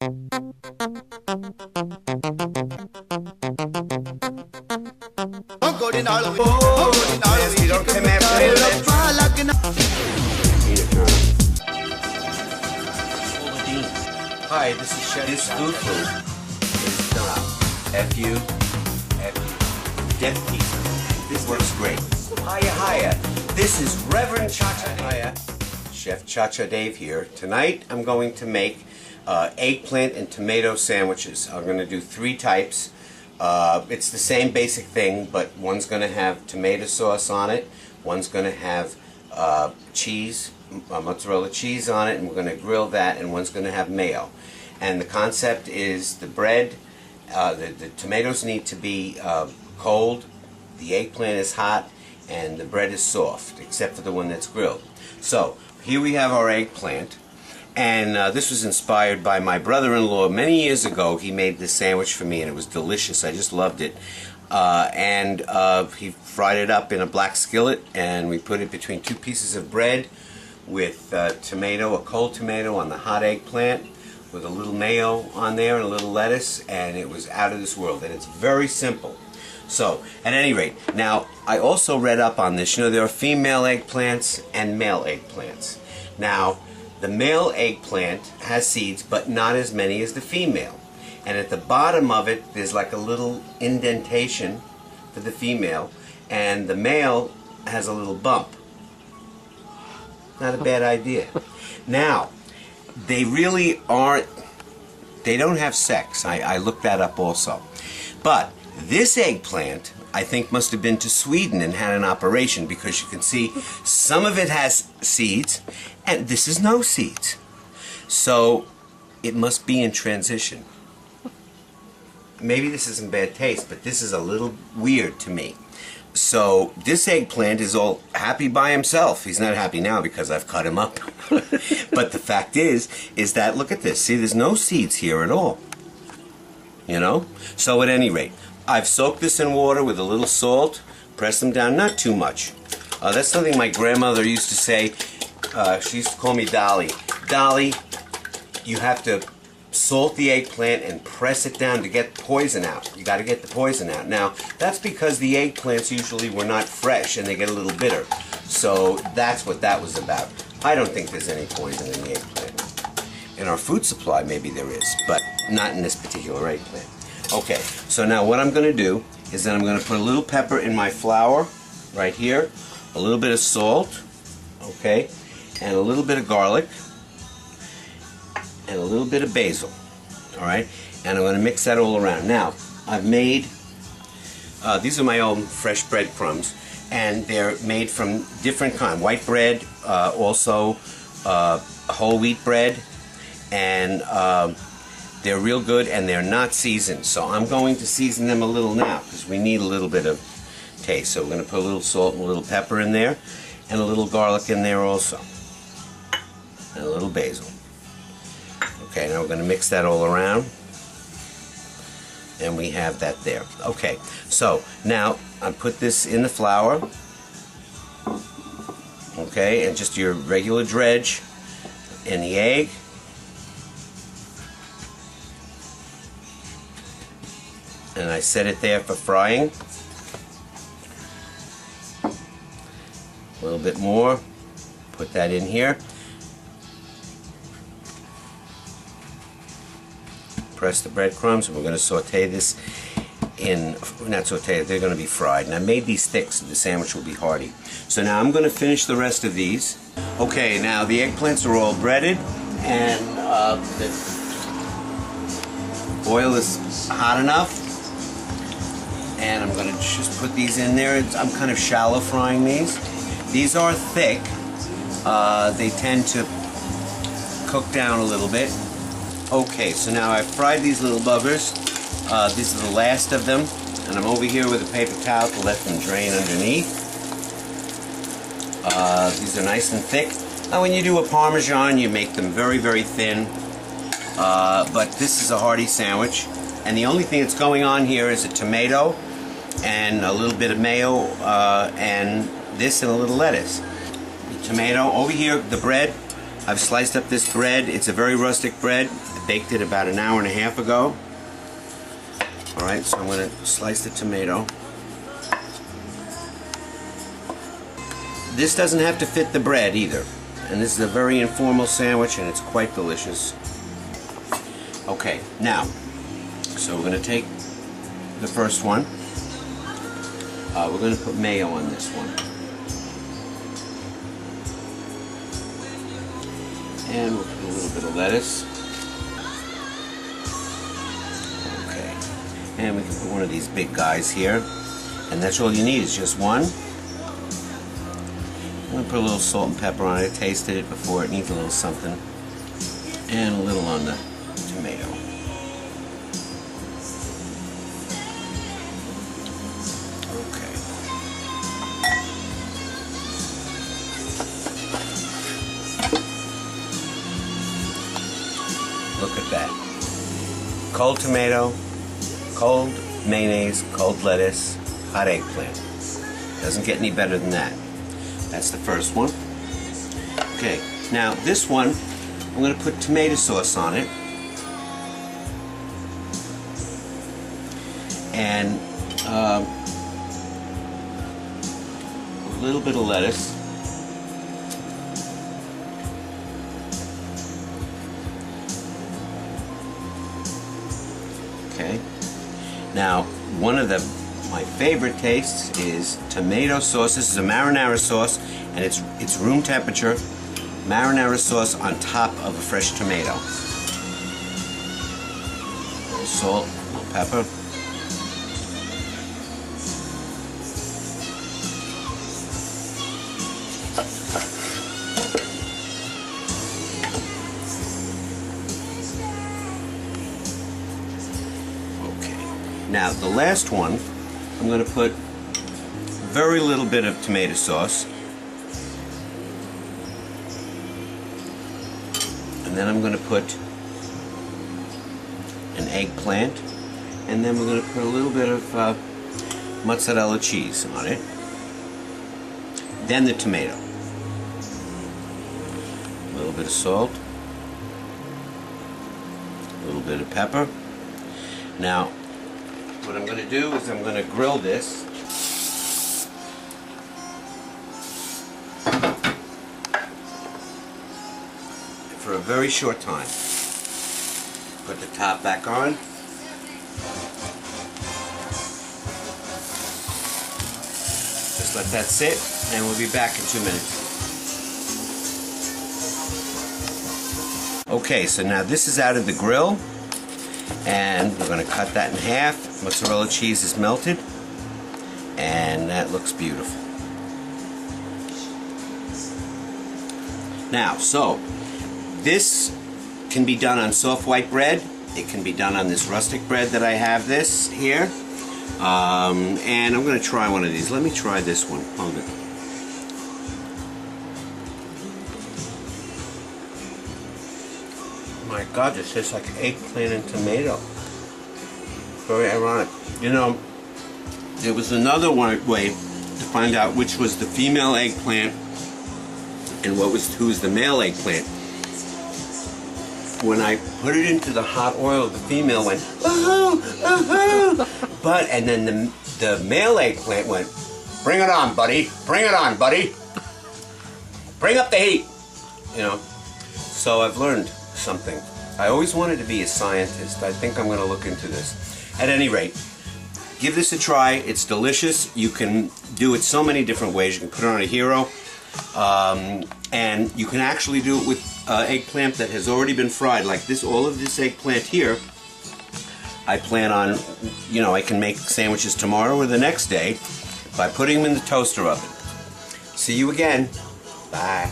Hi, this is Chef. This food is done. F-U, Death Pizza. This works great. Hiya. This is Reverend Cha-Cha. Hiya. Chef Cha-Cha Dave here. Tonight I'm going to make eggplant and tomato sandwiches. I'm going to do 3 types. It's the same basic thing, but one's going to have tomato sauce on it, one's going to have cheese, mozzarella cheese on it, and we're going to grill that, and one's going to have mayo. And the concept is the bread, the tomatoes need to be cold, the eggplant is hot, and the bread is soft, except for the one that's grilled. So, here we have our eggplant. And this was inspired by my brother-in-law many years ago. He made this sandwich for me and it was delicious. I just loved it. He fried it up in a black skillet and we put it between 2 pieces of bread with tomato, a cold tomato on the hot eggplant with a little mayo on there and a little lettuce, and it was out of this world. And it's very simple. So, at any rate, now I also read up on this. You know, there are female eggplants and male eggplants. Now, the male eggplant has seeds, but not as many as the female. And at the bottom of it, there's like a little indentation for the female, and the male has a little bump. Not a bad idea. Now, they really aren't, they don't have sex. I looked that up also. But this eggplant, I think, must have been to Sweden and had an operation, because you can see some of it has seeds and this is no seeds. So it must be in transition. Maybe this isn't bad taste, but this is a little weird to me. So this eggplant is all happy by himself. He's not happy now because I've cut him up. But the fact is that, look at this. See, there's no seeds here at all. You know? So at any rate, I've soaked this in water with a little salt, press them down, not too much. That's something my grandmother used to say. She used to call me Dolly. Dolly, you have to salt the eggplant and press it down to get poison out. You got to get the poison out. Now, that's because the eggplants usually were not fresh and they get a little bitter. So that's what that was about. I don't think there's any poison in the eggplant. In our food supply, maybe there is, but not in this particular eggplant. Okay, so now what I'm going to do is that I'm going to put a little pepper in my flour right here, a little bit of salt, okay, and a little bit of garlic, and a little bit of basil, alright, and I'm going to mix that all around. Now, I've made, these are my own fresh breadcrumbs, and they're made from different kind, white bread, also whole wheat bread, and they're real good, and they're not seasoned. So I'm going to season them a little now, because we need a little bit of taste. So we're going to put a little salt and a little pepper in there, and a little garlic in there also, and a little basil. Okay, now we're going to mix that all around, and we have that there. Okay, so now I put this in the flour, okay, and just your regular dredge in the egg. And I set it there for frying. A little bit more. Put that in here. Press the breadcrumbs, and we're going to saute this in, not saute, they're going to be fried. And I made these thick so the sandwich will be hearty. So now I'm going to finish the rest of these. Okay, now the eggplants are all breaded, and the oil is hot enough. And I'm going to just put these in there. I'm kind of shallow frying these. These are thick. They tend to cook down a little bit. Okay, so now I've fried these little buggers. These are the last of them. And I'm over here with a paper towel to let them drain underneath. These are nice and thick. Now when you do a Parmesan, you make them very, very thin. But this is a hearty sandwich. And the only thing that's going on here is a tomato and a little bit of mayo and this and a little lettuce. The tomato, over here, the bread. I've sliced up this bread. It's a very rustic bread. baked it about an hour and a half ago. Alright, so I'm going to slice the tomato. This doesn't have to fit the bread either. And this is a very informal sandwich and it's quite delicious. Okay, now, so we're going to take the first one. We're going to put mayo on this one. And we'll put a little bit of lettuce. Okay. And we can put one of these big guys here. And that's all you need, is just one. I'm going to put a little salt and pepper on it. I tasted it before, it needs a little something. And a little on the tomato. Look at that. Cold tomato, cold mayonnaise, cold lettuce, hot eggplant. Doesn't get any better than that. That's the first one. Okay, now this one, I'm going to put tomato sauce on it. And a little bit of lettuce. Okay. Now, one of my favorite tastes is tomato sauce. This is a marinara sauce, and it's room temperature marinara sauce on top of a fresh tomato. A little salt, a little pepper. Now, the last one, I'm going to put very little bit of tomato sauce. And then I'm going to put an eggplant. And then we're going to put a little bit of mozzarella cheese on it. Then the tomato. A little bit of salt. A little bit of pepper. Now, what I'm going to do is I'm going to grill this. For a very short time. Put the top back on. Just let that sit, and we'll be back in 2 minutes. Okay, so now this is out of the grill. And we're going to cut that in half. Mozzarella cheese is melted. And that looks beautiful. Now, so, this can be done on soft white bread. It can be done on this rustic bread that I have this here. And I'm going to try one of these. Let me try this one. Hold it. My God, this tastes like eggplant and tomato. Very ironic. You know, there was another way to find out which was the female eggplant and who's the male eggplant. When I put it into the hot oil, the female went, "Ooh, ooh." And then the male eggplant went, "Bring it on, buddy. Bring it on, buddy. Bring up the heat." You know. So I've learned something. I always wanted to be a scientist. I think I'm going to look into this. At any rate, give this a try. It's delicious. You can do it so many different ways. You can put it on a hero. And you can actually do it with eggplant that has already been fried. Like this, all of this eggplant here, I plan on, you know, I can make sandwiches tomorrow or the next day by putting them in the toaster oven. See you again. Bye.